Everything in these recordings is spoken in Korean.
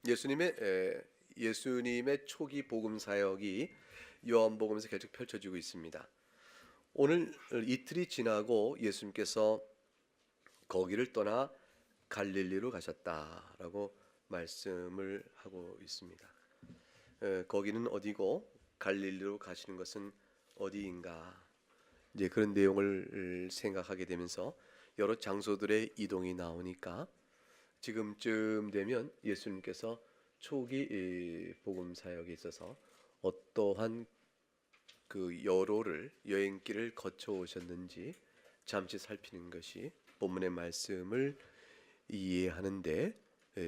예수님의 초기 복음 사역이 요한복음에서 계속 펼쳐지고 있습니다. 오늘 이틀이 지나고 예수님께서 거기를 떠나 갈릴리로 가셨다라고 말씀을 하고 있습니다. 거기는 어디고 갈릴리로 가시는 것은 어디인가? 이제 그런 내용을 생각하게 되면서 여러 장소들의 이동이 나오니까 지금쯤 되면 예수님께서 초기 복음 사역에 있어서 어떠한 그 여행길을 거쳐 오셨는지 잠시 살피는 것이 본문의 말씀을 이해하는데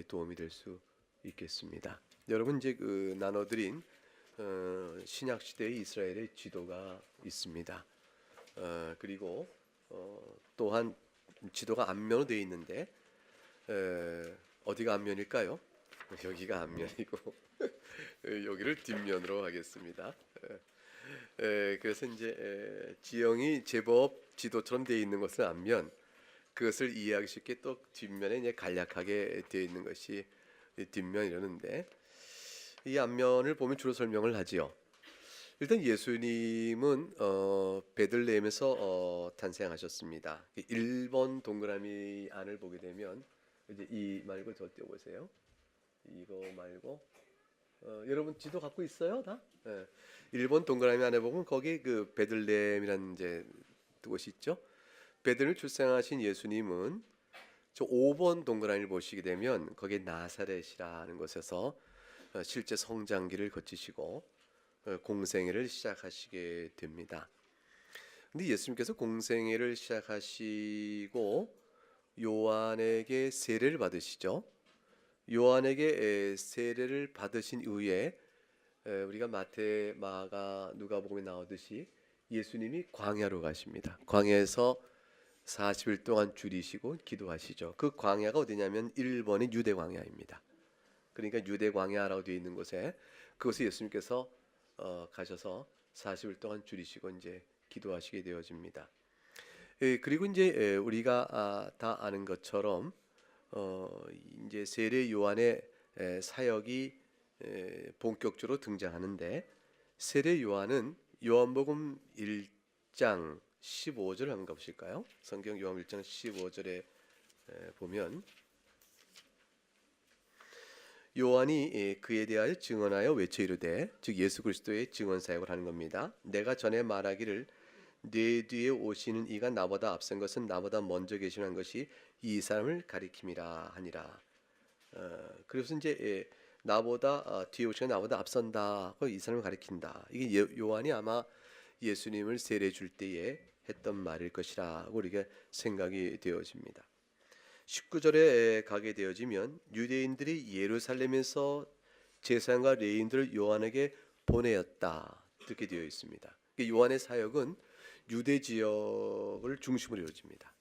도움이 될 수 있겠습니다. 여러분 이제 그 나눠드린 신약 시대의 이스라엘의 지도가 있습니다. 그리고 또한 지도가 앞면으로 되어 있는데 어디가 앞면일까요? 여기가 앞면이고 여기를 뒷면으로 하겠습니다. 그래서 이제 지형이 제법 지도처럼 되어 있는 것은 앞면, 그것을 이해하기 쉽게 또 뒷면에 이제 간략하게 되어 있는 것이 뒷면 이러는데, 이 앞면을 보면 주로 설명을 하지요. 일단 예수님은 베들레헴에서 탄생하셨습니다. 1번 동그라미 안을 보게 되면 이제 이 말고 저 띄워보세요. 이거 말고 여러분 지도 갖고 있어요 다? 1번 동그라미 안에 보면 거기 그 베들레헴이라는 이제 곳이 있죠. 베들레헴 출생하신 예수님은 저 5번 동그라미를 보시게 되면 거기 나사렛이라는 곳에서 실제 성장기를 거치시고 공생애를 시작하시게 됩니다. 근데 예수님께서 공생애를 시작하시고 요한에게 세례를 받으시죠. 요한에게 세례를 받으신 이후에 우리가 마태, 마가, 누가복음에 나오듯이 예수님이 광야로 가십니다. 광야에서 40일 동안 줄이시고 기도하시죠. 그 광야가 어디냐면 1번이 유대 광야입니다. 그러니까 유대 광야라고 되어 있는 곳에 그곳에 예수님께서 가셔서 40일 동안 줄이시고 이제 기도하시게 되어집니다. 그리고 이제 우리가 다 아는 것처럼 이제 세례 요한의 사역이 본격적으로 등장하는데, 세례 요한은 요한복음 1장 15절을 한번 가보실까요? 성경 요한 1장 15절에 보면 요한이 그에 대하여 증언하여 외쳐 이르되, 즉 예수 그리스도의 증언 사역을 하는 겁니다. 내가 전에 말하기를 내 뒤에 오시는 이가 나보다 앞선 것은 나보다 먼저 계시는 것이 이 사람을 가리킴이라 하니라. 그래서 이제 나보다 뒤에 오시는 나보다 앞선다. 이 사람을 가리킨다. 이게 요한이 아마 예수님을 세례 줄 때에 했던 말일 것이라고 우리가 생각이 되어집니다. 19절에 가게 되어지면 유대인들이 예루살렘에서 제사장과 레위인들을 요한에게 보내었다 이렇게 되어 있습니다. 요한의 사역은 유대 지역을 중심으로 이루어집니다.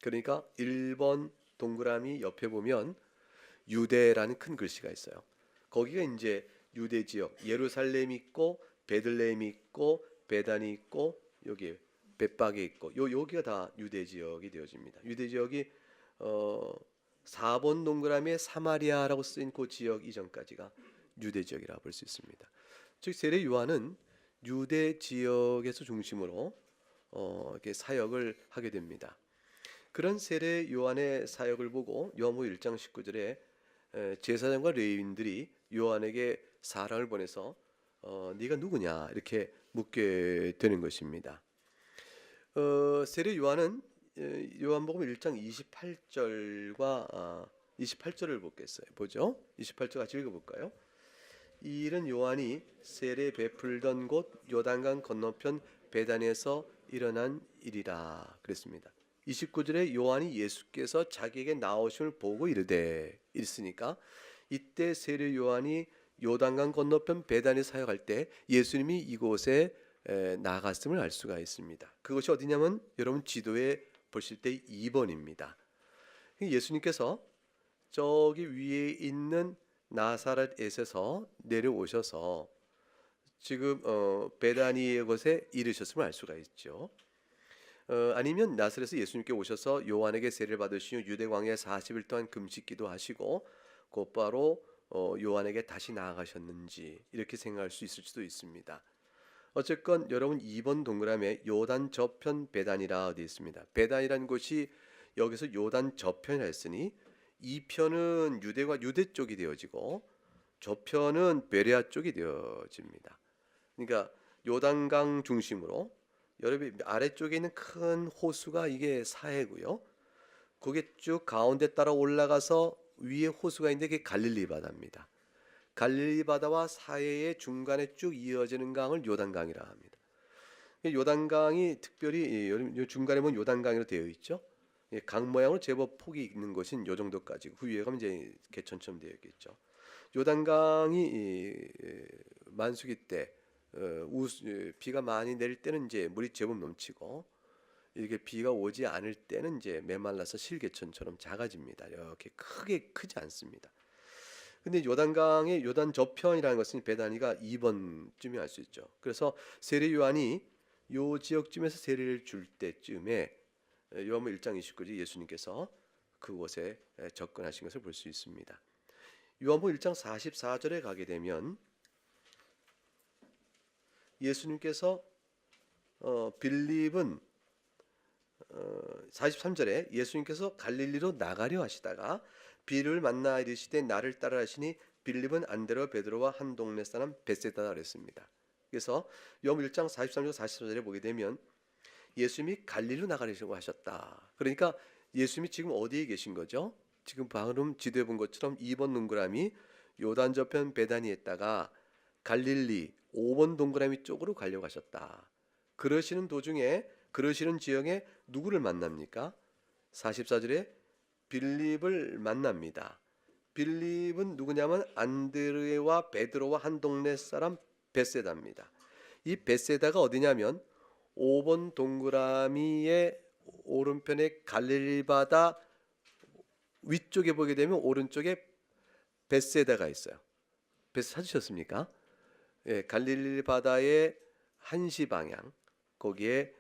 그러니까 1번 동그라미 옆에 보면 유대라는 큰 글씨가 있어요. 거기가 이제 유대 지역, 예루살렘 있고 베들레헴 있고 베단이 있고 여기 벳박에 있고 여기가 다 유대 지역이 되어집니다. 유대 지역이 4번 동그라미에 사마리아라고 쓰인 그 지역 이전까지가 유대 지역이라 볼 수 있습니다. 즉 세례 요한은 유대 지역에서 중심으로 이렇게 사역을 하게 됩니다. 그런 세례 요한의 사역을 보고 요한복음 1장 19절에 제사장과 레위인들이 요한에게 사람을 보내서 네가 누구냐 이렇게 묻게 되는 것입니다. 세례 요한은 요한복음 1장 28절과 28절을 보죠. 28절 같이 읽어볼까요? 이 일은 요한이 세례 베풀던 곳 요단강 건너편 베단에서 일어난 일이라 그랬습니다. 29절에 요한이 예수께서 자기에게 나오심을 보고 이르되 있으니까, 이때 세례 요한이 요단강 건너편 베단에 사역할 때 예수님이 이곳에 나갔음을 알 수가 있습니다. 그것이 어디냐면 여러분 지도에 보실 때 2번입니다. 예수님께서 저기 위에 있는 나사렛에서 내려오셔서 지금 베다니의 곳에 이르셨음을 알 수가 있죠. 아니면 나사렛에서 예수님께 오셔서 요한에게 세례를 받으시고 유대 광야에 40일 동안 금식기도 하시고 곧바로 요한에게 다시 나아가셨는지 이렇게 생각할 수 있을 수도 있습니다. 어쨌건 여러분 2번 동그라미에 요단 저편 베단이라 되어 있습니다. 베단이라는 곳이 여기서 요단 저편이라 했으니 이 편은 유대 쪽이 되어지고 저편은 베레아 쪽이 되어집니다. 그러니까 요단강 중심으로 여러분 아래쪽에 있는 큰 호수가 이게 사해고요. 그게 쭉 가운데 따라 올라가서 위에 호수가 있는데 그게 갈릴리 바다입니다. 갈릴리 바다와 사해의 중간에 쭉 이어지는 강을 요단강이라 합니다. 요단강이 특별히 요 중간에 보면 요단강으로 되어 있죠. 강 모양으로 제법 폭이 있는 것은 요 정도까지. 그 위에 가면 이제 개천처럼 되어 있겠죠. 요단강이 만수기 때 비가 많이 내릴 때는 이제 물이 제법 넘치고 이렇게 비가 오지 않을 때는 이제 메말라서 실개천처럼 작아집니다. 이렇게 크지 않습니다. 근데 요단강의 요단 저편이라는 것은 베다니가 2번쯤에 알 수 있죠. 그래서 세례 요한이 요 지역쯤에서 세례를 줄 때쯤에 요한복음 1장 29절 예수님께서 그곳에 접근하신 것을 볼 수 있습니다. 요한복음 1장 44절에 가게 되면 예수님께서 빌립은 43절에 예수님께서 갈릴리로 나가려 하시다가 빌립을 만나 이르시되 나를 따라 하시니 빌립은 안드레와 베드로와 한 동네 사람 벳세다라 그랬습니다. 그래서 요한복음 1장 43절 44절에 보게 되면 예수님이 갈릴리로 나가려고 하셨다. 그러니까 예수님이 지금 어디에 계신 거죠? 지금 방금 지도해 본 것처럼 2번 동그라미 요단 저편 베다니에다가 갈릴리 5번 동그라미 쪽으로 가려고 하셨다. 그러시는 도중에 그러시는 지역에 누구를 만납니까? 44절에 빌립을 만납니다. 빌립은 누구냐면 안드레와 베드로와 한 동네 사람 벳세다입니다. 이 벳세다가 어디냐면 5번 동그라미의 오른편에 갈릴리 바다 위쪽에 보게 되면 오른쪽에 벳세다가 있어요. 찾으셨습니까? 예, 갈릴리 바다의 한시 방향 거기에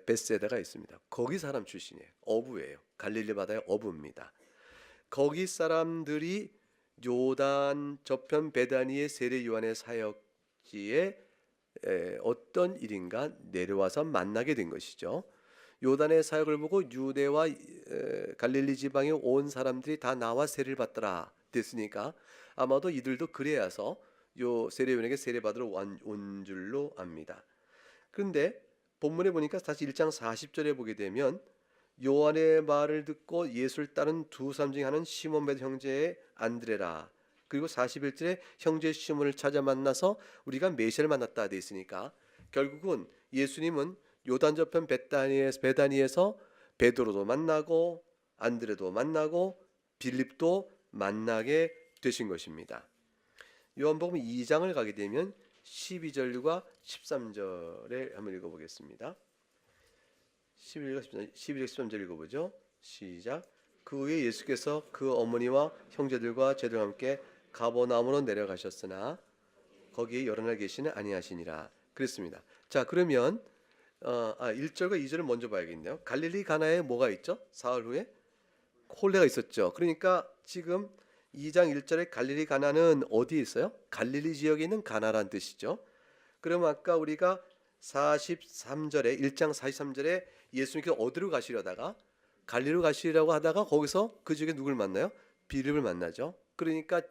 벳세다가 있습니다. 거기 사람 출신이에요. 어부예요. 갈릴리 바다의 어부입니다. 거기 사람들이 요단 저편 베다니의 세례 요한의 사역지에 어떤 일인가 내려와서 만나게 된 것이죠. 요단의 사역을 보고 유대와 갈릴리 지방에 온 사람들이 다 나와 세례를 받더라 됐으니까 아마도 이들도 그래야서 요 세례 요한에게 세례 받으러 온 줄로 압니다. 그런데 본문에 보니까 다시 1장 40절에 보게 되면 요한의 말을 듣고 예수를 따른 두 사람 중에 하나는 시몬 베드로 형제의 안드레라. 그리고 41절에 형제 시몬을 찾아 만나서 우리가 메시아를 만났다 돼 있으니까 결국은 예수님은 요단 저편 베다니에서 베드로도 만나고 안드레도 만나고 빌립도 만나게 되신 것입니다. 요한복음 2장을 가게 되면 12절과 13절에 한번 읽어보겠습니다. 12절 13절 읽어보죠. 시작. 그 후에 예수께서 그 어머니와 형제들과 제들과 함께 가버나움으로 내려가셨으나 거기에 여러 날 계시는 아니하시니라 그랬습니다. 자, 그러면 1절과 2절을 먼저 봐야겠네요. 갈릴리 가나에 뭐가 있죠? 사흘 후에 홀레가 있었죠. 그러니까 지금 2장 1절에 갈릴리 가나는 어디에 있어요? 갈릴리 지역에 있는 가나라는 뜻이죠. 그럼 아까 우리가 43절에 1장 43절에 예수님께서 어디로 가시려다가 갈릴리로 가시려고 하다가 거기서 그 지역에 누굴 만나요? 빌립을 만나죠. 그러니까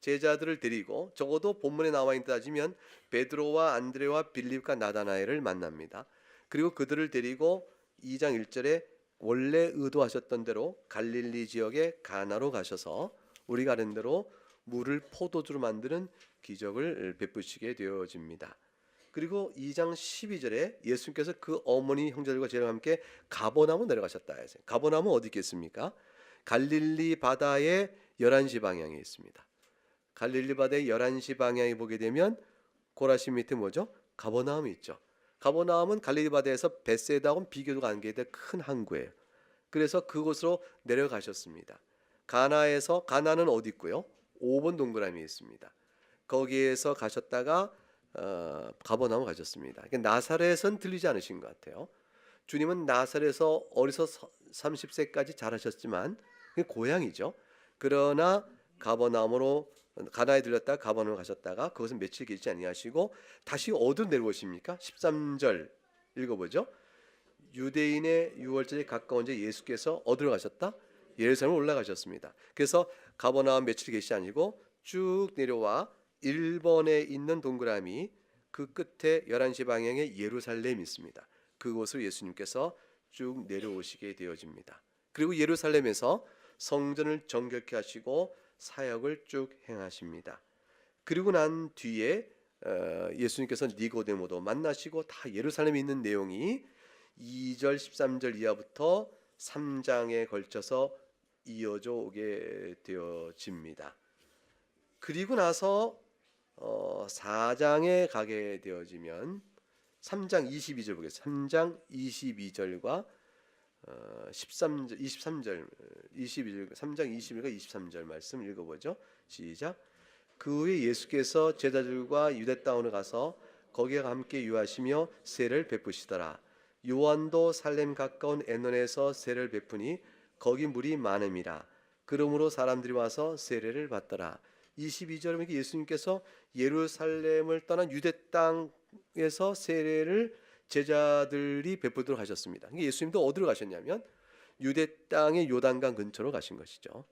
제자들을 데리고 적어도 본문에 나와 있는 따지면 베드로와 안드레와 빌립과 나다나엘을 만납니다. 그리고 그들을 데리고 2장 1절에 원래 의도하셨던 대로 갈릴리 지역의 가나로 가셔서 우리가 아는 대로 물을 포도주로 만드는 기적을 베푸시게 되어집니다. 그리고 2장 12절에 예수님께서 그 어머니 형제들과 제자와 함께 가버나움으로 내려가셨다. 가버나움은 어디 있겠습니까? 갈릴리 바다의 11시 방향에 있습니다. 갈릴리 바다의 11시 방향에 보게 되면 고라신 밑에 뭐죠? 가버나움이 있죠. 가버나움은 갈릴리 바다에서 벳세다하고는 비교도 안 되는 큰 항구예요. 그래서 그곳으로 내려가셨습니다. 가나는 어디 있고요? 5번 동그라미에 있습니다. 거기에서 가셨다가 가버나움 가셨습니다. 나사렛은 들리지 않으신 것 같아요. 주님은 나사렛에서 어려서 30세까지 자라셨지만 그게 고향이죠. 그러나 가버나움으로 가나에 들렸다가 가버나움으로 가셨다가 그것은 며칠 계시지 아니하시고 다시 어디로 내려오십니까? 13절 읽어보죠. 유대인의 유월절에 가까운 제 예수께서 어디로 가셨다? 예루살렘으로 올라가셨습니다. 그래서 가버나움 며칠 계시지 아니고 쭉 내려와 1번에 있는 동그라미 그 끝에 11시 방향에 예루살렘이 있습니다. 그곳으로 예수님께서 쭉 내려오시게 되어집니다. 그리고 예루살렘에서 성전을 정결케 하시고 사역을 쭉 행하십니다. 그리고 난 뒤에 예수님께서 니고데모도 만나시고 다 예루살렘에 있는 내용이 2절 13절 이하부터 3장에 걸쳐서 이어져 오게 되어집니다. 그리고 나서 4장에 가게 되어지면 3장 22절 보겠습니다. 3장 22절과 13절, 23절, 22절, 3장 21과 23절 말씀 읽어보죠. 시작. 그 후에 예수께서 제자들과 유대 땅으로 가서 거기와 함께 유하시며 세를 베푸시더라. 요한도 살렘 가까운 에논에서 세를 베푸니 거기 물이 많음이라. 그러므로 사람들이 와서 세례를 받더라. 22절에 예수님께서 예루살렘을 떠난 유대 땅에서 세례를 제자들이 베푸도록 하셨습니다. 예수님도 어디로 가셨냐면 유대 땅의 요단강 근처로 가신 것이죠.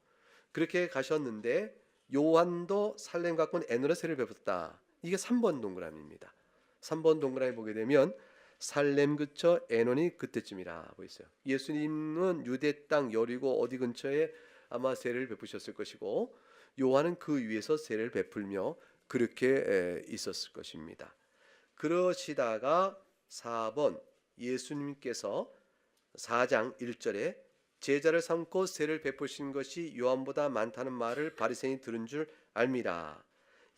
그렇게 가셨는데 요한도 살렘 가까운 에논에 세례를 베풀었다. 이게 3번 동그라미입니다. 3번 동그라미 보게 되면 살렘 근처 에논이 그때쯤이라 하고 있어요. 예수님은 유대 땅 여리고 어디 근처에 아마 세례를 베푸셨을 것이고 요한은 그 위에서 세례를 베풀며 그렇게 있었을 것입니다. 그러시다가 4번 예수님께서 4장 1절에 제자를 삼고 세례를 베푸신 것이 요한보다 많다는 말을 바리새인이 들은 줄 알미라.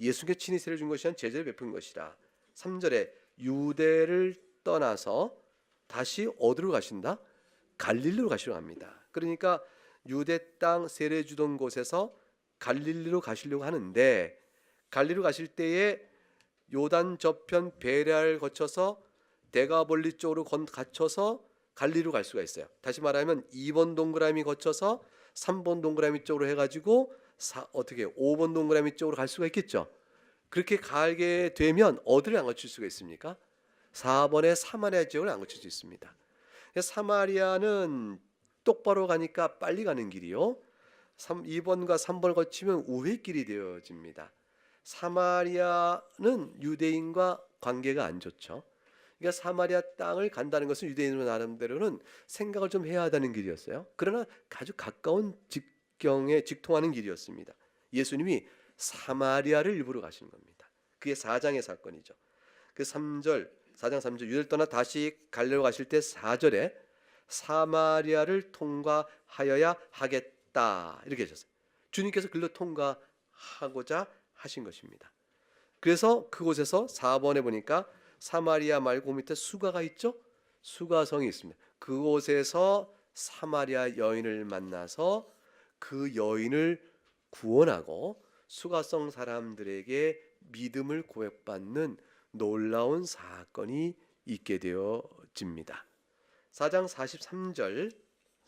예수께 친히 세례를 준 것이 아니라 제자를 베푼 것이라. 3절에 유대를 떠나서 다시 어디로 가신다? 갈릴리로 가시려고 합니다. 그러니까 유대 땅 세례 주던 곳에서 갈릴리로 가시려고 하는데 갈릴리로 가실 때에 요단 저편 베레아를 거쳐서 데가볼리 쪽으로 갇혀서 갈릴리로 갈 수가 있어요. 다시 말하면 2번 동그라미 거쳐서 3번 동그라미 쪽으로 해가지고 어떻게 5번 동그라미 쪽으로 갈 수가 있겠죠. 그렇게 가게 되면 어디를 안 거칠 수가 있습니까? 4번의 사마리아 지역을 안 거칠 수 있습니다. 사마리아는 똑바로 가니까 빨리 가는 길이요. 2번과 3번을 거치면 우회길이 되어집니다. 사마리아는 유대인과 관계가 안 좋죠. 그러니까 사마리아 땅을 간다는 것은 유대인으로 나름대로는 생각을 좀 해야 하는 길이었어요. 그러나 아주 가까운 직경에 직통하는 길이었습니다. 예수님이 사마리아를 일부러 가시는 겁니다. 그게 4장의 사건이죠. 그 3절, 4장 3절 유대를 떠나 다시 갈릴리로 가실 때 4절에 사마리아를 통과하여야 하겠다 이렇게 하셨어요. 주님께서 글로 통과하고자 하신 것입니다. 그래서 그곳에서 4번에 보니까 사마리아 말고 밑에 수가가 있죠. 수가성이 있습니다. 그곳에서 사마리아 여인을 만나서 그 여인을 구원하고 수가성 사람들에게 믿음을 고백받는 놀라운 사건이 있게 되어집니다. 4장 43절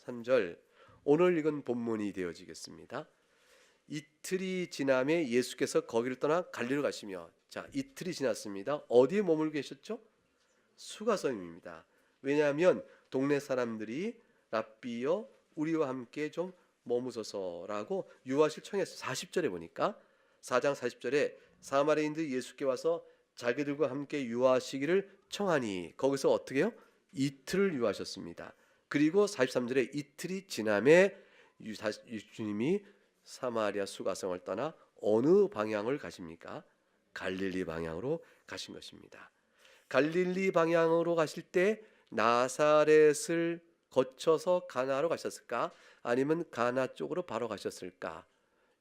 3절 오늘 읽은 본문이 되어지겠습니다. 이틀이 지남에 예수께서 거기를 떠나 갈릴리로 가시며 자 이틀이 지났습니다. 어디에 머물고 계셨죠? 수가성입니다. 왜냐하면 동네 사람들이 랍비여 우리와 함께 좀 머무소서라고 유하실 청했어요. 40절에 보니까 4장 40절에 사마리아인들이 예수께 와서 자기들과 함께 유하시기를 청하니 거기서 어떻게 해요? 이틀을 유하셨습니다. 그리고 43절에 이틀이 지남에 주님이 사마리아 수가성을 떠나 어느 방향을 가십니까? 갈릴리 방향으로 가신 것입니다. 갈릴리 방향으로 가실 때 나사렛을 거쳐서 가나로 가셨을까? 아니면 가나 쪽으로 바로 가셨을까?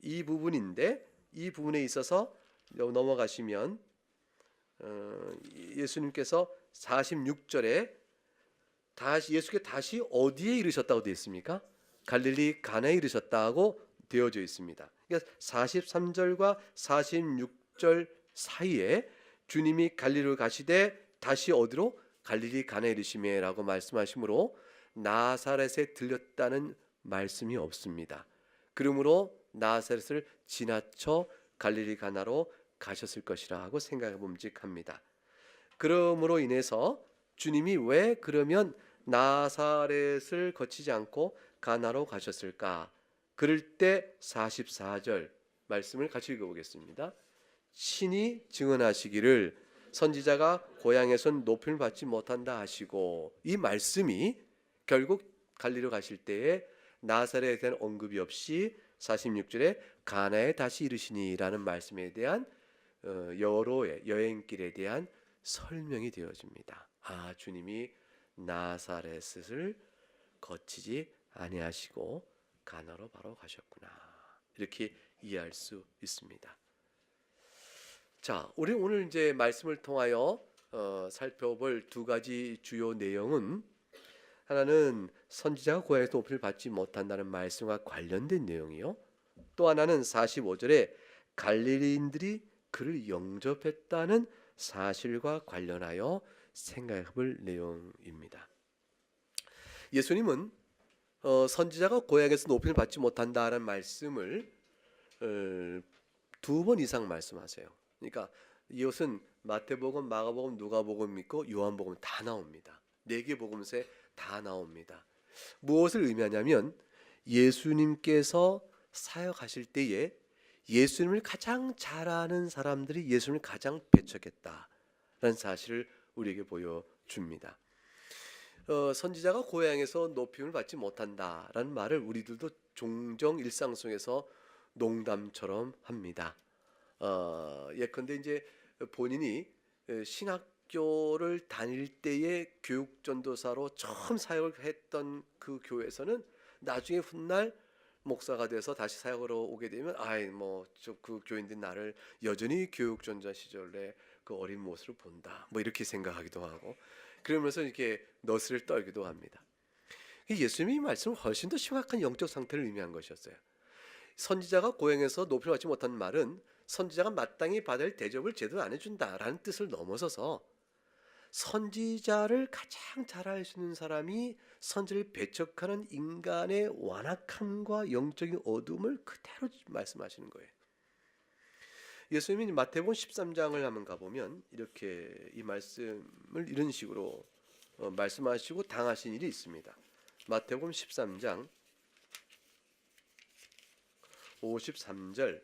이 부분인데 이 부분에 있어서 넘어가시면 예수님께서 46절에 예수께 다시 어디에 이르셨다고 되어 있습니까? 갈릴리 가나에 이르셨다고 되어져 있습니다. 그러니까 43절과 46절 사이에 주님이 갈릴리로 가시되 다시 어디로? 갈릴리 가나에 이르시매라고 말씀하시므로 나사렛에 들렸다는 말씀이 없습니다. 그러므로 나사렛을 지나쳐 갈릴리 가나로 가셨을 것이라 하고 생각해 봄직합니다. 그러므로 인해서 주님이 왜 그러면 나사렛을 거치지 않고 가나로 가셨을까? 그럴 때 44절 말씀을 같이 읽어보겠습니다. 친히 증언하시기를 선지자가 고향에선 높임을 받지 못한다 하시고, 이 말씀이 결국 갈리로 가실 때에 나사렛에 대한 언급이 없이 46절에 가나에 다시 이르시니라는 말씀에 대한 여로의 여행길에 대한 설명이 되어집니다. 아, 주님이 나사렛을 거치지 아니하시고 가나로 바로 가셨구나, 이렇게 이해할 수 있습니다. 자, 우리 오늘 이제 말씀을 통하여 살펴볼 두 가지 주요 내용은, 하나는 선지자가 고향에서 높임을 받지 못한다는 말씀과 관련된 내용이요, 또 하나는 45절에 갈릴리인들이 그를 영접했다는 사실과 관련하여 생각해볼 내용입니다. 예수님은 선지자가 고향에서 높임을 받지 못한다는 말씀을 2번 이상 말씀하세요. 그러니까 이것은 마태복음, 마가복음, 누가복음 있고 요한복음 다 나옵니다. 4개 복음서에 다 나옵니다. 무엇을 의미하냐면 예수님께서 사역하실 때에 예수님을 가장 잘 아는 사람들이 예수님을 가장 배척했다라는 사실을 우리에게 보여줍니다. 선지자가 고향에서 높임을 받지 못한다라는 말을 우리들도 종종 일상 속에서 농담처럼 합니다. 예컨대 이제 본인이 신학교를 다닐 때의 교육전도사로 처음 사역을 했던 그 교회에서는 나중에 훗날 목사가 돼서 다시 사역으로 오게 되면, 그 교인들이 나를 여전히 교육전도사 시절에 그 어린 모습을 본다, 뭐 이렇게 생각하기도 하고, 그러면서 이렇게 너스를 떨기도 합니다. 예수님이 말씀은 훨씬 더 심각한 영적 상태를 의미한 것이었어요. 선지자가 고향에서 높임을 받지 못한 말은 선지자가 마땅히 받을 대접을 제대로 안 해준다라는 뜻을 넘어서서 선지자를 가장 잘 알 수 있는 사람이 선지를 배척하는 인간의 완악함과 영적인 어둠을 그대로 말씀하시는 거예요. 예수님이 마태복음 13장을 한번 가보면 이렇게 이 말씀을 이런 식으로 말씀하시고 당하신 일이 있습니다. 마태복음 13장 53절,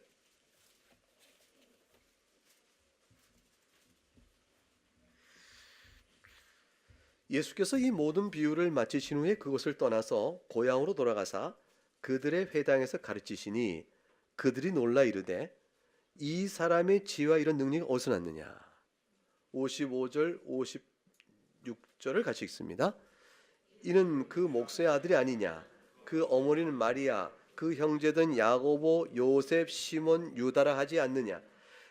예수께서 이 모든 비유를 마치신 후에 그곳을 떠나서 고향으로 돌아가사 그들의 회당에서 가르치시니 그들이 놀라 이르되 이 사람의 지혜와 이런 능력이 어디서 났느냐. 55절 56절을 같이 읽습니다. 이는 그 목사의 아들이 아니냐, 그 어머니는 마리아, 그 형제된 야고보, 요셉, 시몬, 유다라 하지 않느냐.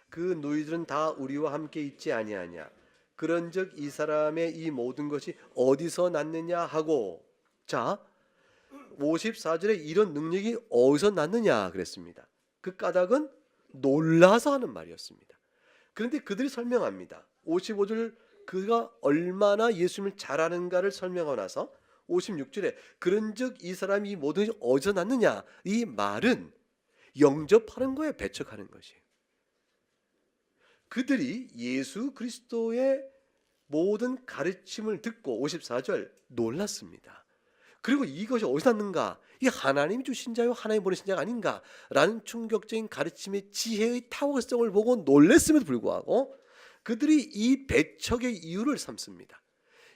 그 누이들은 다 우리와 함께 있지 아니하냐. 그런즉 이 사람의 이 모든 것이 어디서 났느냐 하고, 자 54절에 이런 능력이 어디서 났느냐 그랬습니다. 그 까닭은 놀라서 하는 말이었습니다. 그런데 그들이 설명합니다. 55절 그가 얼마나 예수님을 잘 아는가를 설명하고 나서 56절에 그런즉 이 사람이 이 모든 것이 어디서 났느냐, 이 말은 영접하는 거에 배척하는 것이에요. 그들이 예수 그리스도의 모든 가르침을 듣고 54절 놀랐습니다. 그리고 이것이 어디서 났는가, 이 하나님이 주신 자요 하나님 보내신 자가 아닌가라는 충격적인 가르침의 지혜의 탁월성을 보고 놀랐음에도 불구하고 그들이 이 배척의 이유를 삼습니다.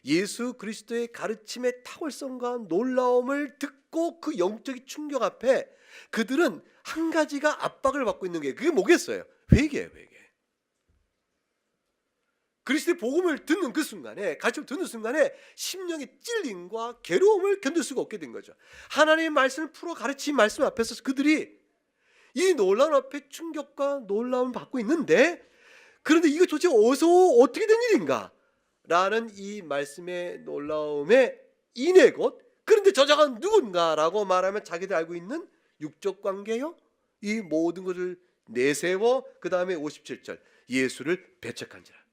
예수 그리스도의 가르침의 탁월성과 놀라움을 듣고 그 영적인 충격 앞에 그들은 한 가지가 압박을 받고 있는 게, 그게 뭐겠어요? 회개예요, 회개. 그리스도의 복음을 듣는 그 순간에, 가르침을 듣는 순간에 심령의 찔림과 괴로움을 견딜 수가 없게 된 거죠. 하나님의 말씀을 풀어 가르친 말씀 앞에서 그들이 이 놀라움 앞에 충격과 놀라움을 받고 있는데, 그런데 이거 도대체 어디서 어떻게 된 일인가? 라는 이 말씀의 놀라움의 인해 곧, 그런데 저자가 누군가라고 말하면 자기들 알고 있는 육적 관계요, 이 모든 것을 내세워 그 다음에 57절 예수를 배척한지라.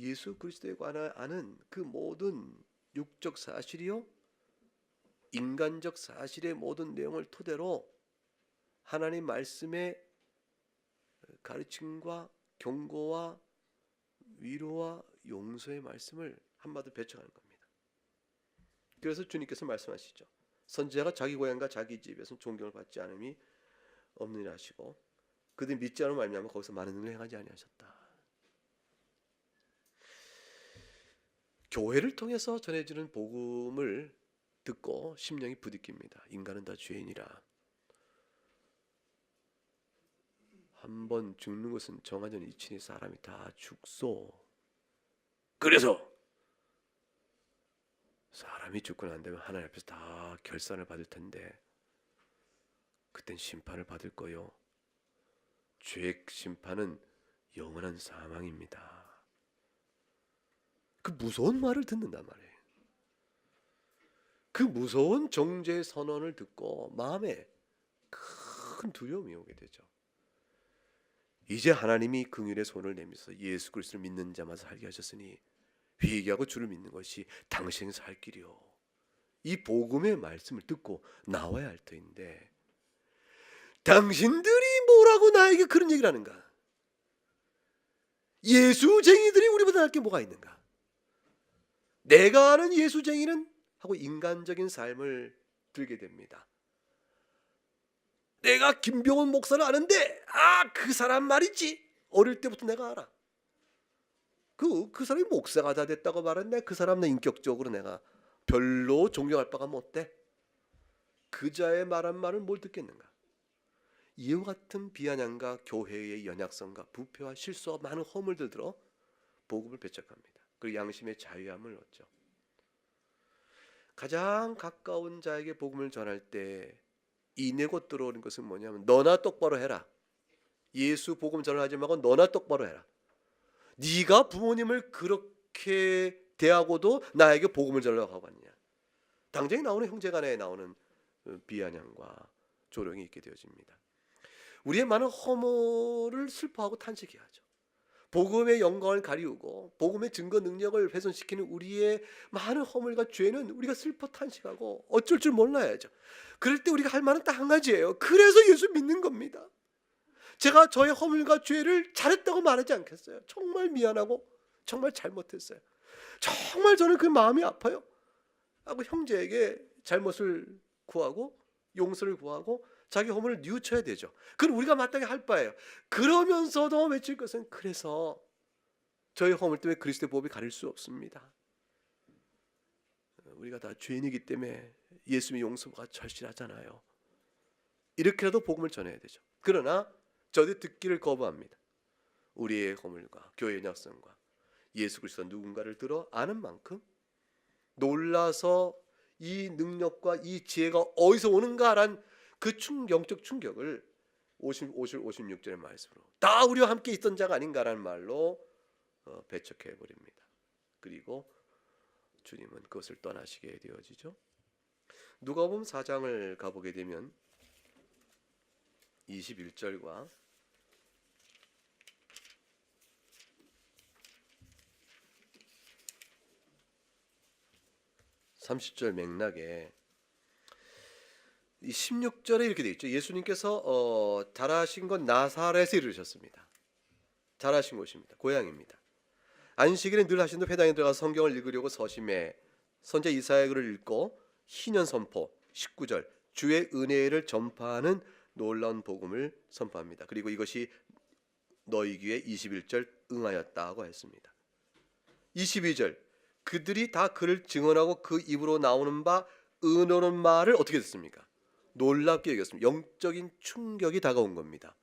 예수 그리스도에 관한 아는 그 모든 육적 사실이요, 인간적 사실의 모든 내용을 토대로 하나님 말씀의 가르침과 경고와 위로와 용서의 말씀을 한마디로 배척하는 겁니다. 그래서 주님께서 말씀하시죠. 선지자가 자기 고향과 자기 집에서는 존경을 받지 않음이 없느니라 하시고 그들이 믿지 않으면 말미암아 거기서 많은 능력을 행하지 아니하셨다. 교회를 통해서 전해지는 복음을 듣고 심령이 부딪힙니다. 인간은 다 죄인이라. 한번 죽는 것은 정하전 이치니 사람이 다 죽소. 그래서 사람이 죽고 난 다음에 하나님 앞에서 다 결산을 받을 텐데 그땐 심판을 받을 거요. 죄의 심판은 영원한 사망입니다. 그 무서운 말을 듣는단 말이에요. 그 무서운 정죄 선언을 듣고 마음에 큰 두려움이 오게 되죠. 이제 하나님이 긍휼의 손을 내밀어서 예수 그리스도를 믿는 자만 살게 하셨으니 회개하고 주를 믿는 것이 당신의 살 길이요. 이 복음의 말씀을 듣고 나와야 할 터인데 당신들이 뭐라고 나에게 그런 얘기를 하는가? 예수쟁이들이 우리보다 나을 게 뭐가 있는가? 내가 아는 예수쟁이는 하고 인간적인 삶을 들게 됩니다. 내가 김병원 목사를 아는데 그 사람 말이지. 어릴 때부터 내가 알아. 그 사람이 목사가 다 됐다고 말했는데 그 사람 인격적으로 내가 별로 존경할 바가 못 돼. 그 자의 말한 말을 뭘 듣겠는가? 이와 같은 비아냥과 교회의 연약성과 부패와 실수와 많은 허물들 들어 복음을 배척합니다. 그리고 양심의 자유함을 얻죠. 가장 가까운 자에게 복음을 전할 때 이내고 들어오는 것은 뭐냐면 너나 똑바로 해라. 예수 복음 전하지 말고 너나 똑바로 해라. 네가 부모님을 그렇게 대하고도 나에게 복음을 전하려고 하고 왔냐. 당장에 나오는 형제간에 나오는 비아냥과 조롱이 있게 되어집니다. 우리의 많은 허물을 슬퍼하고 탄식해야죠. 복음의 영광을 가리우고 복음의 증거 능력을 훼손시키는 우리의 많은 허물과 죄는 우리가 슬퍼 탄식하고 어쩔 줄 몰라야죠. 그럴 때 우리가 할 말은 딱 한 가지예요. 그래서 예수 믿는 겁니다. 제가 저의 허물과 죄를 잘했다고 말하지 않겠어요. 정말 미안하고 정말 잘못했어요. 정말 저는 그 마음이 아파요. 하고 형제에게 잘못을 구하고 용서를 구하고 자기 허물을 뉘우쳐야 되죠. 그건 우리가 마땅히 할 바예요. 그러면서도 외칠 것은 그래서 저희 허물 때문에 그리스도의 법이 가릴 수 없습니다. 우리가 다 죄인이기 때문에 예수님의 용서가 절실하잖아요. 이렇게라도 복음을 전해야 되죠. 그러나 저들 듣기를 거부합니다. 우리의 허물과 교회의 약성과 예수 그리스도가 누군가를 들어 아는 만큼 놀라서 이 능력과 이 지혜가 어디서 오는가란 그 영적 충격을 56절의 말씀으로 다 우리와 함께 있던 자가 아닌가라는 말로 배척해 버립니다. 그리고 주님은 그것을 떠나시게 되어지죠. 누가복음 4장을 가보게 되면 21절과 30절 맥락에 이 16절에 이렇게 되어 있죠. 예수님께서 자라신 건 나사렛에 이르셨습니다. 자라신 곳입니다. 고향입니다. 안식일에 늘 하신 대로 회당에 들어가서 성경을 읽으려고 서심해 선지자 이사야의 글을 읽고 희년 선포 19절 주의 은혜를 전파하는 놀라운 복음을 선포합니다. 그리고 이것이 너희 귀에 21절 응하였다고 했습니다. 22절 그들이 다 그를 증언하고 그 입으로 나오는 바 은혜로운 말을 어떻게 듣습니까? 놀랍게 여겼습니다. 영적인 충격이 다가온 겁니다.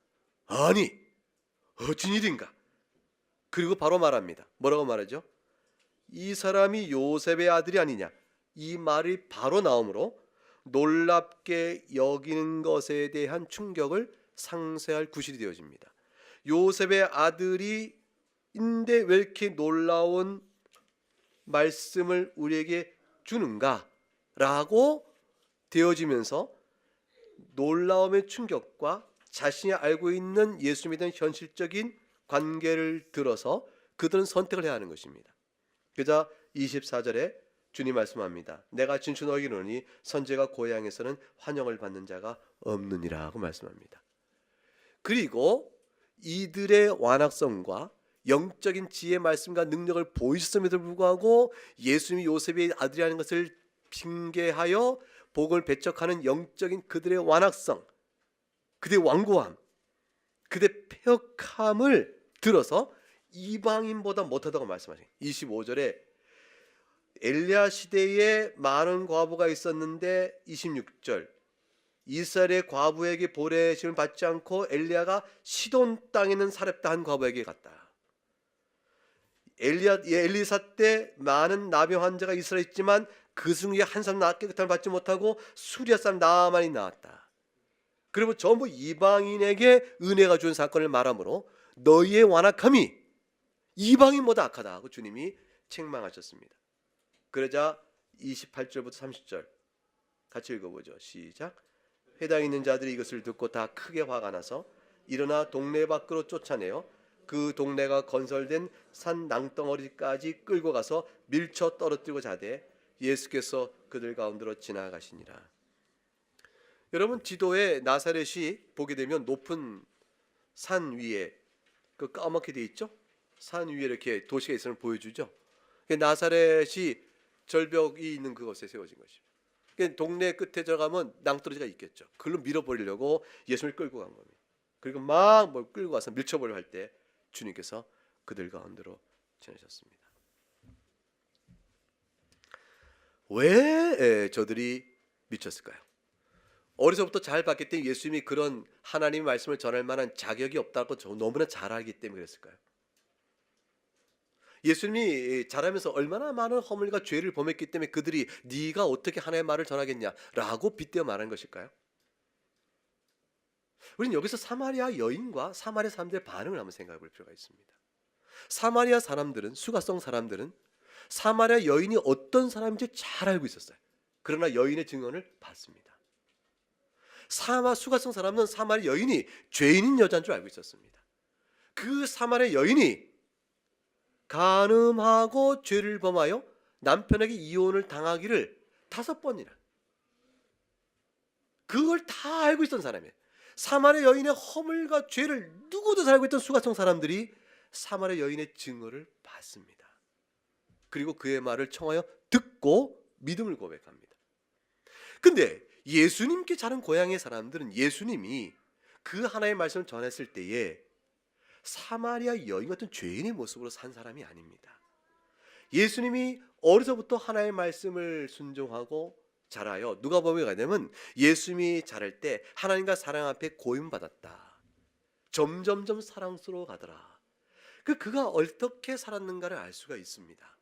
아니 어찌 일인가? 그리고 바로 말합니다. 뭐라고 말하죠? 이 사람이 요셉의 아들이 아니냐? 이 말이 바로 나오므로 놀랍게 여기는 것에 대한 충격을 상쇄할 구실이 되어집니다. 요셉의 아들이인데 왜 이렇게 놀라운 말씀을 우리에게 주는가? 라고 되어지면서 놀라움의 충격과 자신이 알고 있는 예수님에 대한 현실적인 관계를 들어서 그들은 선택을 해야 하는 것입니다. 그자 24절에 주님 말씀합니다. 내가 진주 너에게 이르노니 선지자가 고향에서는 환영을 받는 자가 없느니라 하고 말씀합니다. 그리고 이들의 완악성과 영적인 지혜 말씀과 능력을 보이셨음에도 불구하고 예수님이 요셉의 아들이라는 것을 핑계하여 복음을 배척하는 영적인 그들의 완악성, 그들의 완고함, 그들의 폐역함을 들어서 이방인보다 못하다고 말씀하십니다. 25절에 엘리야 시대에 많은 과부가 있었는데 26절 이스라엘의 과부에게 보내심을 받지 않고 엘리야가 시돈 땅에 있는 사렙다 한 과부에게 갔다. 엘리사 때 많은 나병 환자가 이스라엘에 있지만 그 중에 한 사람 깨끗함을 받지 못하고 수리아 사람 나만이 나왔다. 그리고 전부 이방인에게 은혜가 준 사건을 말하므로 너희의 완악함이 이방인보다 악하다 하고 주님이 책망하셨습니다. 그러자 28절부터 30절 같이 읽어보죠. 시작. 회당에 있는 자들이 이것을 듣고 다 크게 화가 나서 일어나 동네 밖으로 쫓아내어 그 동네가 건설된 산 낭덩어리까지 끌고 가서 밀쳐 떨어뜨리고자 하되 예수께서 그들 가운데로 지나가시니라. 여러분 지도에 나사렛이 보게 되면 높은 산 위에 그 까맣게 돼 있죠. 산 위에 이렇게 도시가 있으면 보여주죠. 나사렛이 절벽이 있는 그곳에 세워진 것입니다. 동네 끝에 들어가면 낭떠러지가 있겠죠. 그걸로 밀어버리려고 예수님을 끌고 간 겁니다. 그리고 막 뭘 끌고 와서 밀쳐버리려 할 때 주님께서 그들 가운데로 지나셨습니다. 왜 저들이 미쳤을까요? 어려서부터 잘 봤기 때문에 예수님이 그런 하나님의 말씀을 전할 만한 자격이 없다고 너무나 잘 알기 때문에 그랬을까요? 예수님이 자라면서 얼마나 많은 허물과 죄를 범했기 때문에 그들이 네가 어떻게 하나님의 말을 전하겠냐라고 빗대어 말한 것일까요? 우리는 여기서 사마리아 여인과 사마리아 사람들의 반응을 한번 생각해 볼 필요가 있습니다. 사마리아 사람들은, 수가성 사람들은 사마리아 여인이 어떤 사람인지 잘 알고 있었어요. 그러나 여인의 증언을 받습니다. 수가성 사람은 사마리아 여인이 죄인인 여자인 줄 알고 있었습니다. 그 사마리아 여인이 간음하고 죄를 범하여 남편에게 이혼을 당하기를 5번이나, 그걸 다 알고 있던 사람이에요. 사마리아 여인의 허물과 죄를 누구도 다 알고 있던 수가성 사람들이 사마리아 여인의 증언을 받습니다. 그리고 그의 말을 청하여 듣고 믿음을 고백합니다. 근데 예수님께 자란 고향의 사람들은 예수님이 그 하나의 말씀을 전했을 때에 사마리아 여인 같은 죄인의 모습으로 산 사람이 아닙니다. 예수님이 어려서부터 하나의 말씀을 순종하고 자라요. 누가복음에 가면 예수님이 자랄 때 하나님과 사랑 앞에 고임받았다. 점점점 사랑스러워 가더라. 그가 어떻게 살았는가를 알 수가 있습니다.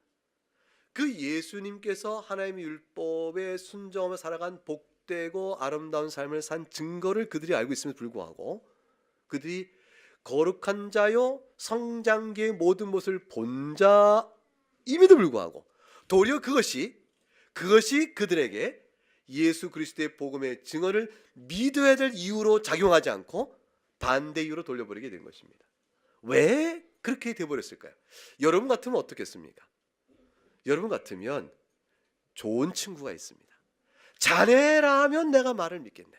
그 예수님께서 하나님의 율법에 순종하며 살아간 복되고 아름다운 삶을 산 증거를 그들이 알고 있음에도 불구하고 그들이 거룩한 자요 성장기의 모든 모습을 본 자임에도 불구하고 도리어 그것이 그들에게 예수 그리스도의 복음의 증언을 믿어야 될 이유로 작용하지 않고 반대 이유로 돌려버리게 된 것입니다. 왜 그렇게 돼버렸을까요? 여러분 같으면 어떻겠습니까? 여러분 같으면 좋은 친구가 있습니다. 자네라면 내가 말을 믿겠네.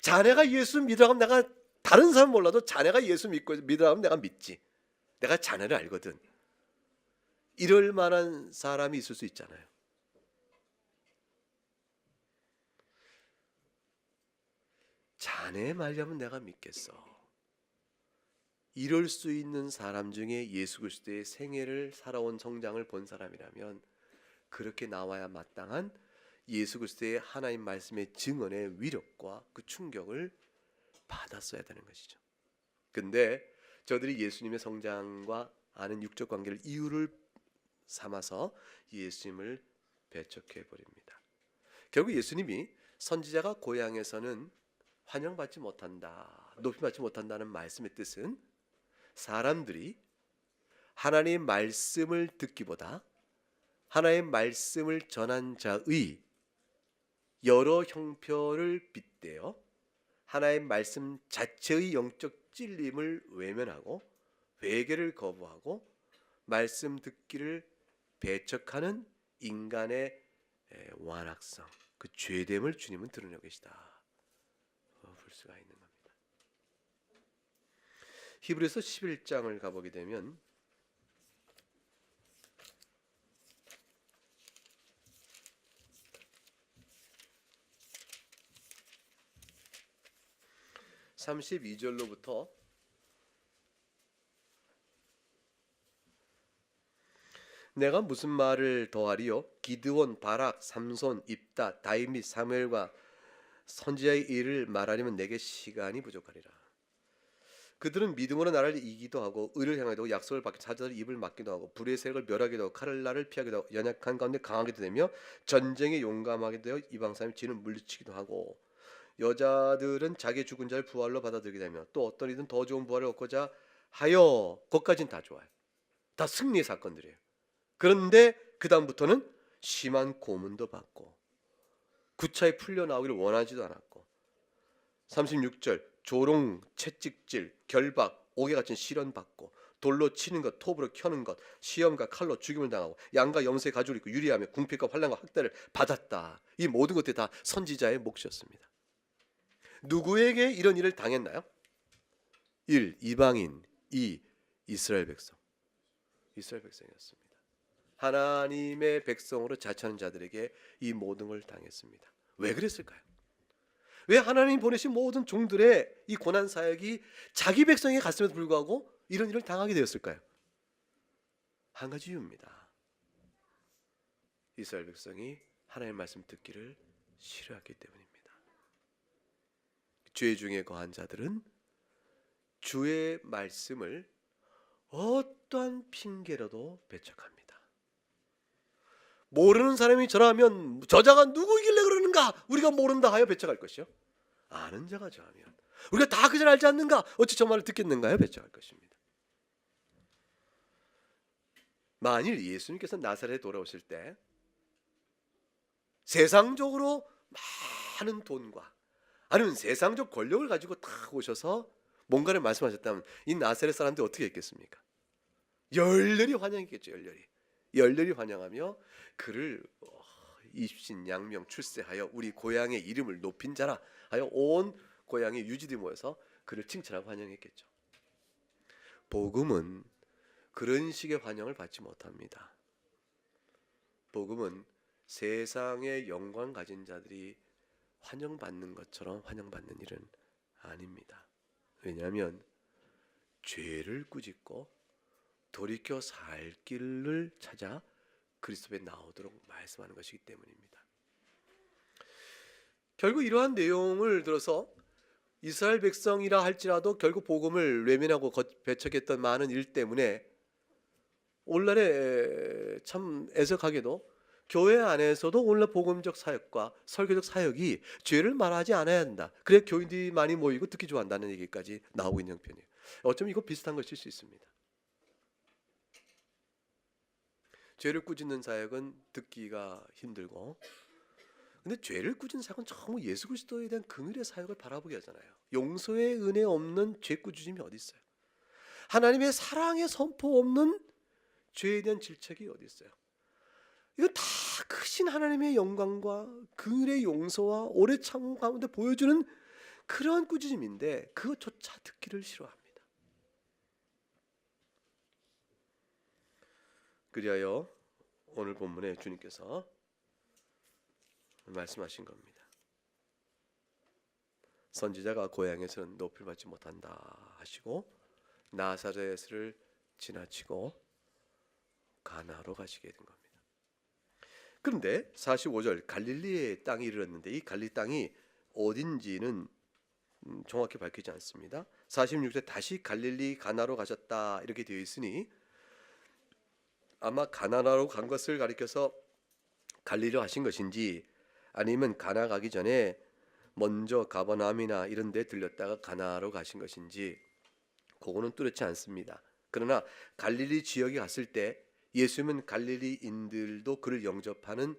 자네가 예수 믿으라고 하면 내가 다른 사람 몰라도 자네가 예수 믿으라고 하면 내가 믿지. 내가 자네를 알거든. 이럴 만한 사람이 있을 수 있잖아요. 자네 말려면 내가 믿겠어. 이럴 수 있는 사람 중에 예수 그리스도의 생애를 살아온 성장을 본 사람이라면 그렇게 나와야 마땅한 예수 그리스도의 하나님 말씀의 증언의 위력과 그 충격을 받았어야 되는 것이죠. 근데 저들이 예수님의 성장과 아는 육적 관계를 이유를 삼아서 예수님을 배척해 버립니다. 결국 예수님이 선지자가 고향에서는 환영받지 못한다, 높임받지 못한다는 말씀의 뜻은 사람들이 하나님의 말씀을 듣기보다 하나님의 말씀을 전한 자의 여러 형편을 빗대어 하나님의 말씀 자체의 영적 찔림을 외면하고 회개를 거부하고 말씀 듣기를 배척하는 인간의 완악성, 그 죄됨을 주님은 드러내고 계시다 볼 수가 있는 겁니다. 히브리서 11장을 가보게 되면 32절로부터 내가 무슨 말을 더하리요? 기드온, 바락, 삼손, 입다, 다윗 및 사무엘과 선지자의 일을 말하려면 내게 시간이 부족하리라. 그들은 믿음으로 나라를 이기도 하고 의를 향하기도 하고 약속을 받기 사자들 입을 막기도 하고 불의 세력을 멸하기도 하고 칼을 나를 피하기도 하고 연약한 가운데 강하게도 되며 전쟁에 용감하게 되어 이방 사람의 진을 물리치기도 하고 여자들은 자기 죽은 자를 부활로 받아들이게 되며 또 어떤 이든 더 좋은 부활을 얻고자 하여 그것까진 다 좋아요. 다 승리의 사건들이에요. 그런데 그 다음부터는 심한 고문도 받고 구차에 풀려나오기를 원하지도 않았고 36절 조롱, 채찍질, 결박, 옥에 갇힌 시련 받고 돌로 치는 것, 톱으로 켜는 것, 시험과 칼로 죽임을 당하고 양과 염소의 가죽을 입고 유리하며 궁핍과 환난과 학대를 받았다. 이 모든 것들이 다 선지자의 몫이었습니다. 누구에게 이런 일을 당했나요? 1. 이방인, 2. 이스라엘 백성. 이스라엘 백성이었습니다. 하나님의 백성으로 자처하는 자들에게 이 모든 걸 당했습니다. 왜 그랬을까요? 왜 하나님 보내신 모든 종들의 이 고난 사역이 자기 백성에게 갔음에도 불구하고 이런 일을 당하게 되었을까요? 한 가지 이유입니다. 이스라엘 백성이 하나님의 말씀 듣기를 싫어했기 때문입니다. 죄 중에 거한 자들은 주의 말씀을 어떠한 핑계로도 배척합니다. 모르는 사람이 전하면 저자가 누구이길래 그러는가 우리가 모른다 하여 배척할 것이요. 아는 자가 전하면 우리가 다 그절 알지 않는가 어찌 저 말을 듣겠는가 하여 배척할 것입니다. 만일 예수님께서 나사렛에 돌아오실 때 세상적으로 많은 돈과 아니면 세상적 권력을 가지고 딱 오셔서 뭔가를 말씀하셨다면 이 나사렛 사람들이 어떻게 했겠습니까? 열렬히 환영했겠죠. 열렬히 환영하며 그를 입신 양명 출세하여 우리 고향의 이름을 높인 자라 하여 온 고향의 유지들이 모여서 그를 칭찬하고 환영했겠죠. 복음은 그런 식의 환영을 받지 못합니다. 복음은 세상의 영광 가진 자들이 환영받는 것처럼 환영받는 일은 아닙니다. 왜냐하면 죄를 꾸짖고 돌이켜 살 길을 찾아 그리스도에 나오도록 말씀하는 것이기 때문입니다. 결국 이러한 내용을 들어서 이스라엘 백성이라 할지라도 결국 복음을 외면하고 배척했던 많은 일 때문에 오늘날에 참 애석하게도 교회 안에서도 오늘날 복음적 사역과 설교적 사역이 죄를 말하지 않아야 한다. 그래 교인들이 많이 모이고 듣기 좋아한다는 얘기까지 나오고 있는 형편이에요. 어쩌면 이거 비슷한 것일 수 있습니다. 죄를 꾸짖는 사역은 듣기가 힘들고 근데 죄를 꾸짖는 사역은 정말 예수 그리스도에 대한 긍휼의 사역을 바라보게 하잖아요. 용서의 은혜 없는 죄 꾸짖음이 어디 있어요? 하나님의 사랑의 선포 없는 죄에 대한 질책이 어디 있어요? 이거 다 크신 하나님의 영광과 긍휼의 용서와 오래 참음 가운데 보여주는 그러한 꾸짖음인데 그것조차 듣기를 싫어합니다. 그리하여 오늘 본문에 주님께서 말씀하신 겁니다. 선지자가 고향에서는 높이를 받지 못한다 하시고 나사렛을 지나치고 가나로 가시게 된 겁니다. 그런데 45절 갈릴리의 땅에 이르렀는데 이 갈릴리 땅이 어딘지는 정확히 밝히지 않습니다. 46절 다시 갈릴리 가나로 가셨다 이렇게 되어 있으니 아마 가나로 간 것을 가리켜서 갈릴리로 하신 것인지 아니면 가나 가기 전에 먼저 가버나움이나 이런 데 들렸다가 가나로 가신 것인지 그거는 뚜렷지 않습니다. 그러나 갈릴리 지역에 갔을 때 예수님은 갈릴리인들도 그를 영접하는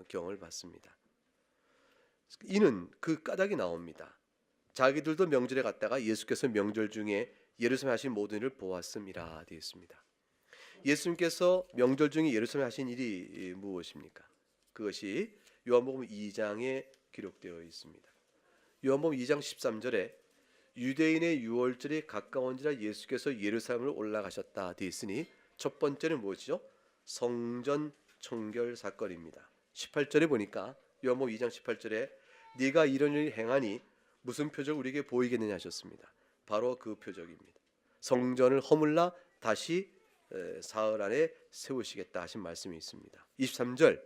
경험을 받습니다. 이는 그 까닭이 나옵니다. 자기들도 명절에 갔다가 예수께서 명절 중에 예루살렘에 하신 모든 일을 보았음이라 되어 있습니다. 예수님께서 명절 중에 예루살렘에 하신 일이 무엇입니까? 그것이 요한복음 2장에 기록되어 있습니다. 요한복음 2장 13절에 유대인의 유월절이 가까운지라 예수께서 예루살렘으로 올라가셨다 되어 있으니 첫 번째는 무엇이죠? 성전 청결 사건입니다. 18절에 보니까 요한복음 2장 18절에 네가 이런 일을 행하니 무슨 표적을 우리에게 보이겠느냐 하셨습니다. 바로 그 표적입니다. 성전을 허물라 다시 사흘 안에 세우시겠다 하신 말씀이 있습니다. 23절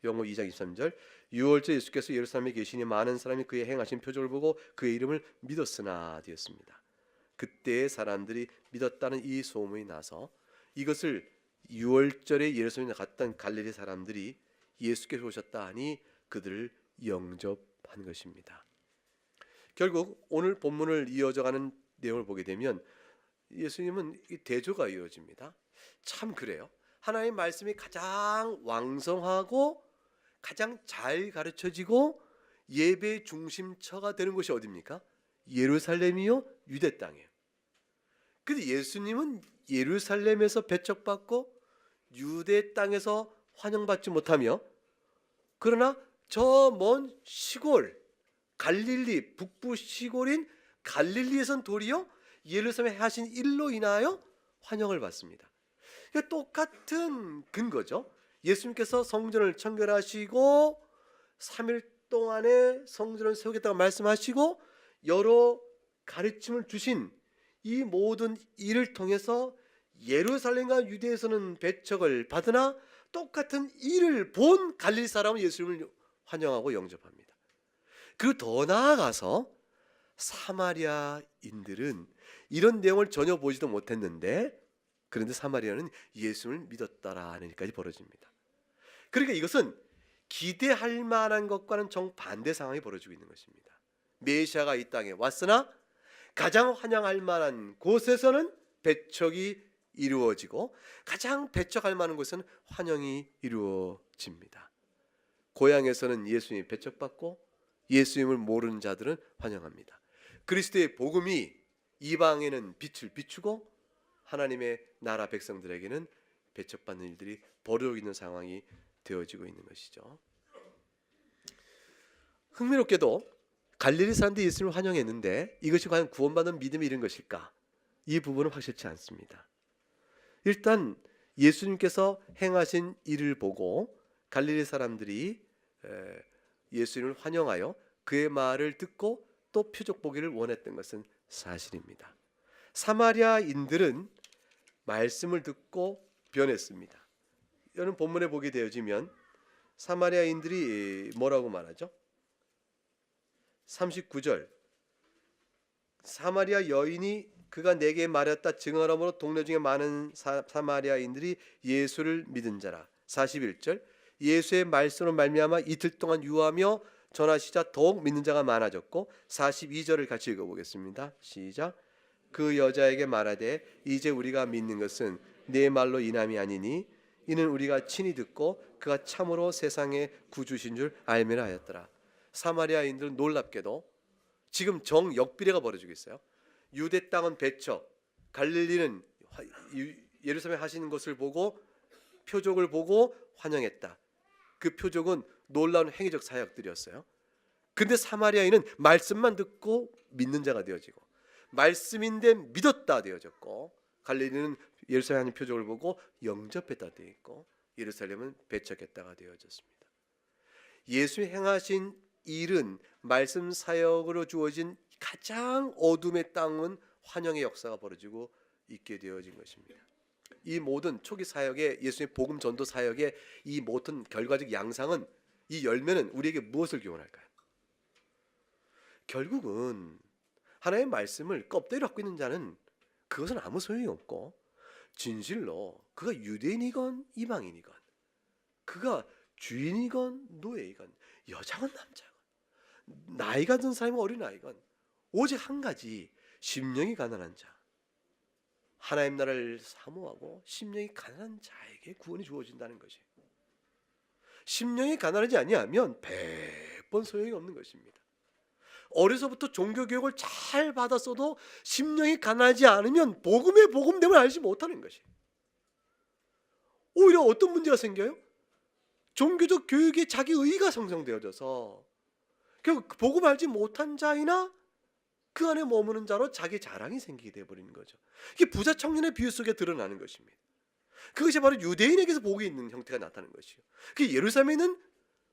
요한복음 2장 23절 유월절 예수께서 예루살렘에 계시니 많은 사람이 그의 행하신 표적을 보고 그의 이름을 믿었으나 되었습니다. 그때의 사람들이 믿었다는 이 소문이 나서 이것을 유월절에 예루살렘에 갔던 갈릴리 사람들이 예수께서 오셨다 하니 그들을 영접한 것입니다. 결국 오늘 본문을 이어져가는 내용을 보게 되면 예수님은 대조가 이어집니다. 참 그래요. 하나님의 말씀이 가장 왕성하고 가장 잘 가르쳐지고 예배 중심처가 되는 곳이 어디입니까? 예루살렘이요, 유대 땅이에요. 근데 예수님은 예루살렘에서 배척받고 유대 땅에서 환영받지 못하며 그러나 저 먼 시골 갈릴리 북부 시골인 갈릴리에선 도리어 예루살렘에 하신 일로 인하여 환영을 받습니다. 똑같은 근거죠. 예수님께서 성전을 청결하시고 3일 동안에 성전을 세우겠다고 말씀하시고 여러 가르침을 주신 이 모든 일을 통해서 예루살렘과 유대에서는 배척을 받으나 똑같은 일을 본 갈릴리 사람은 예수님을 환영하고 영접합니다. 그리고 더 나아가서 사마리아인들은 이런 내용을 전혀 보지도 못했는데 그런데 사마리아는 예수를 믿었다라는 일까지 벌어집니다. 그러니까 이것은 기대할 만한 것과는 정반대 상황이 벌어지고 있는 것입니다. 메시아가 이 땅에 왔으나 가장 환영할 만한 곳에서는 배척이 이루어지고 가장 배척할 만한 곳에서는 환영이 이루어집니다. 고향에서는 예수님이 배척받고 예수님을 모르는 자들은 환영합니다. 그리스도의 복음이 이방에는 빛을 비추고 하나님의 나라 백성들에게는 배척받는 일들이 벌어지고 있는 상황이 되어지고 있는 것이죠. 흥미롭게도 갈릴리 사람들이 예수님을 환영했는데 이것이 과연 구원받는 믿음이 이런 것일까? 이 부분은 확실치 않습니다. 일단 예수님께서 행하신 일을 보고 갈릴리 사람들이 예수님을 환영하여 그의 말을 듣고 또 표적 보기를 원했던 것은 사실입니다. 사마리아인들은 말씀을 듣고 변했습니다. 여러분 본문에 보게 되어지면 사마리아인들이 뭐라고 말하죠? 39절 사마리아 여인이 그가 내게 말했다 증언함으로 동네 중에 많은 사마리아인들이 예수를 믿은 자라. 41절 예수의 말씀으로 말미암아 이틀 동안 유하며 전하시자 더욱 믿는 자가 많아졌고 42절을 같이 읽어보겠습니다. 시작. 그 여자에게 말하되 이제 우리가 믿는 것은 내 말로 인함이 아니니 이는 우리가 친히 듣고 그가 참으로 세상의 구주신 줄 알미라 하였더라. 사마리아인들은 놀랍게도 지금 정역비례가 벌어지고 있어요. 유대 땅은 배척, 갈릴리는 예루살렘에 하시는 것을 보고 표적을 보고 환영했다. 그 표적은 놀라운 행위적 사역들이었어요. 근데 사마리아인은 말씀만 듣고 믿는 자가 되어지고 말씀인데 믿었다 되어졌고 갈릴리는 예루살렘에 하는 표적을 보고 영접했다 되어 있고 예루살렘은 배척했다가 되어졌습니다. 예수의 행하신 일은 말씀 사역으로 주어진 가장 어둠의 땅은 환영의 역사가 벌어지고 있게 되어진 것입니다. 이 모든 초기 사역의 예수의 복음 전도 사역의 이 모든 결과적 양상은 이 열매는 우리에게 무엇을 교훈할까요? 결국은 하나님의 말씀을 껍데기로 갖고 있는 자는 그것은 아무 소용이 없고 진실로 그가 유대인이건 이방인이건 그가 주인이건 노예이건 여자건 남자건 나이가 든 사람이건 어린아이건 오직 한 가지 심령이 가난한 자 하나님 나라를 사모하고 심령이 가난한 자에게 구원이 주어진다는 것이에요. 심령이 가난하지 아니하면 100번 소용이 없는 것입니다. 어려서부터 종교교육을 잘 받았어도 심령이 가난하지 않으면 복음의 복음됨을 알지 못하는 것이에요. 오히려 어떤 문제가 생겨요? 종교적 교육에 자기 의가 형성되어져서 결국 복음 알지 못한 자이나 그 안에 머무는 자로 자기 자랑이 생기게 되어버리는 거죠. 이게 부자 청년의 비유 속에 드러나는 것입니다. 그것이 바로 유대인에게서 복이 있는 형태가 나타나는 것이요. 그 예루살렘에 있는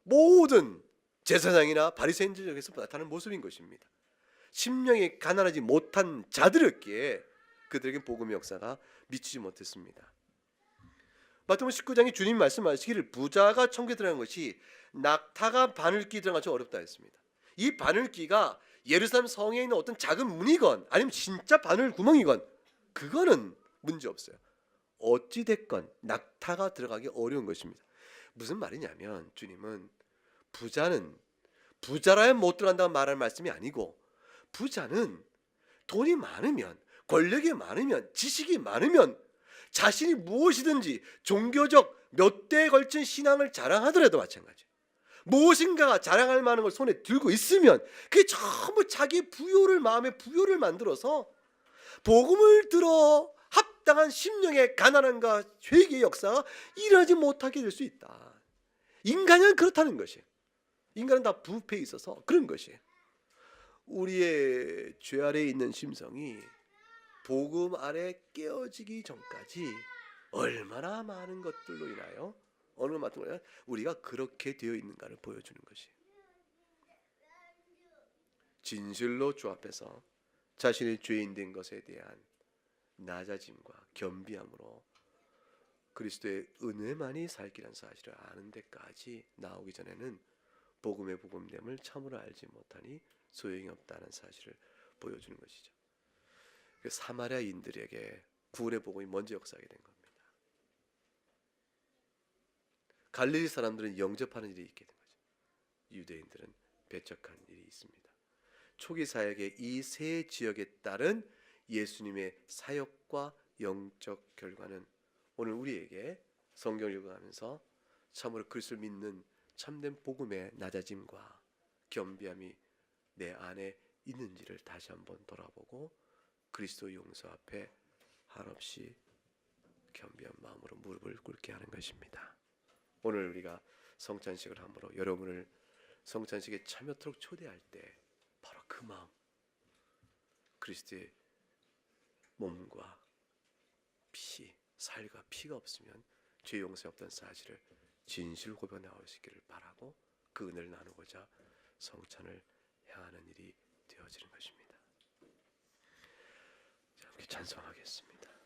모든 제사장이나 바리새인들에게서 나타나는 모습인 것입니다. 심령이 가난하지 못한 자들이었기에 그들에게 복음의 역사가 미치지 못했습니다. 마태복음 19장에 주님 말씀하시기를 부자가 천국에 들어간 것이 낙타가 바늘귀 들어간 것처럼 어렵다 했습니다. 이 바늘귀가 예루살렘 성에 있는 어떤 작은 문이건 아니면 진짜 바늘 구멍이건 그거는 문제 없어요. 어찌 됐건 낙타가 들어가기 어려운 것입니다. 무슨 말이냐면 주님은 부자는 부자라면 못 들어간다고 말하는 말씀이 아니고 부자는 돈이 많으면 권력이 많으면 지식이 많으면 자신이 무엇이든지 종교적 몇 대에 걸친 신앙을 자랑하더라도 마찬가지예요. 무엇인가 자랑할 만한 걸 손에 들고 있으면 그게 전부 자기 부요를 마음의 부요를 만들어서 복음을 들어 합당한 심령의 가난함과 회개의 역사가 일어나지 못하게 될 수 있다. 인간은 그렇다는 것이에요. 인간은 다 부패에 있어서 그런 것이에요. 우리의 죄 아래에 있는 심성이 복음 아래 깨어지기 전까지 얼마나 많은 것들로 인하여 어느 같은 거냐 우리가 그렇게 되어 있는가를 보여주는 것이에요. 진실로 주 앞에서 자신의 죄인 된 것에 대한 낮아짐과 겸비함으로 그리스도의 은혜만이 살기란 사실을 아는 데까지 나오기 전에는 복음의 복음됨을 참으로 알지 못하니 소용이 없다는 사실을 보여주는 것이죠. 사마리아인들에게 구원의 복음이 먼저 역사하게 된 겁니다. 갈릴리 사람들은 영접하는 일이 있게 된 거죠. 유대인들은 배척한 일이 있습니다. 초기 사역의 이 세 지역에 따른 예수님의 사역과 영적 결과는 오늘 우리에게 성경을 읽어가면서 참으로 그리스도를 믿는 참된 복음의 낮아짐과 겸비함이 내 안에 있는지를 다시 한번 돌아보고 그리스도 용서 앞에 한없이 겸비한 마음으로 무릎을 꿇게 하는 것입니다. 오늘 우리가 성찬식을 함으로 여러분을 성찬식에 참여토록 초대할 때 바로 그 마음, 그리스도의 몸과 피, 살과 피가 없으면 죄 용서 없다는 사실을 진실 고백 나올 수 있기를 바라고 그 은혜를 나누고자 성찬을 향하는 일이 되어지는 것입니다. 자, 함께 찬송하겠습니다.